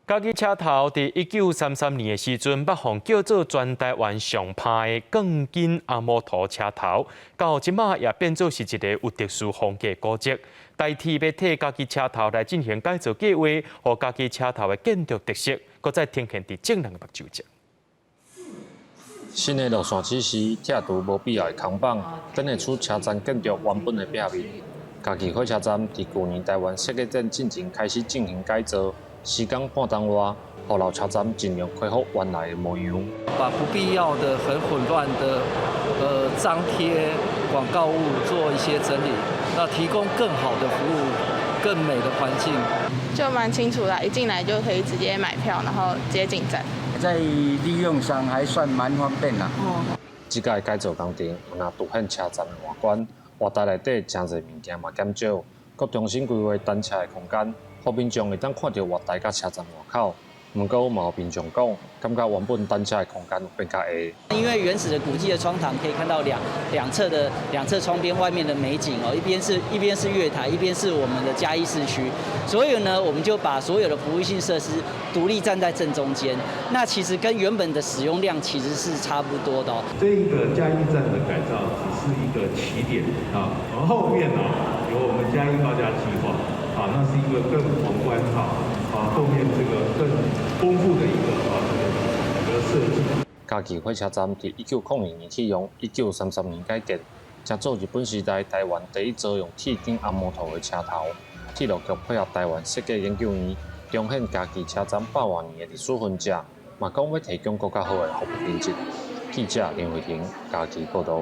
家己车头伫1933年的时阵，捌互叫做全台湾上派的钢筋阿摩托车头，到即马也变做是一个有特殊风格的古迹，代替要替家己车头来进行改造计划，和家己车头的建筑特色，搁再呈现伫正人的目睭前。新的路线指示拆除无必要的空板，展现出车站建筑原本的表面。家己火车站伫去年台湾设计展进程开始进行改造。 时间半钟外，后老车站尽量恢复原来的模样。把不必要的、很混乱的张贴广告物做一些整理，那提供更好的服务、更美的环境。就蛮清楚的，一进来就可以直接买票，然后直接进站。在利用上还算蛮方便啦。这届改造工程有若凸显车站的外观，活台内底真侪物件嘛减少，佮重新规划单车的空间。 后民众会当看到月台甲车站外口，不过嘛有民众讲，感觉原本单车的空间有变较下。因为原始的古迹的窗堂可以看到两侧窗边外面的美景哦，一边是月台，一边是我们的嘉义市区，所以呢，我们就把所有的服务性设施独立站在正中间。那其实跟原本的使用量其实是差不多的哦。这一个嘉义站的改造只是一个起点啊，而后面呢有我们嘉义高架计划。 啊，那是一个更宏观后面这个更丰富的一个设计。嘉义火车站伫1902年启用，1933年改建，成做日本时代台湾第一座用铁筋阿摩托的车头。铁路局配合台湾设计研究院，彰显嘉义车站100多年的历史痕迹，嘛讲要提供更较好的服务品质。记者林慧婷，嘉义报道。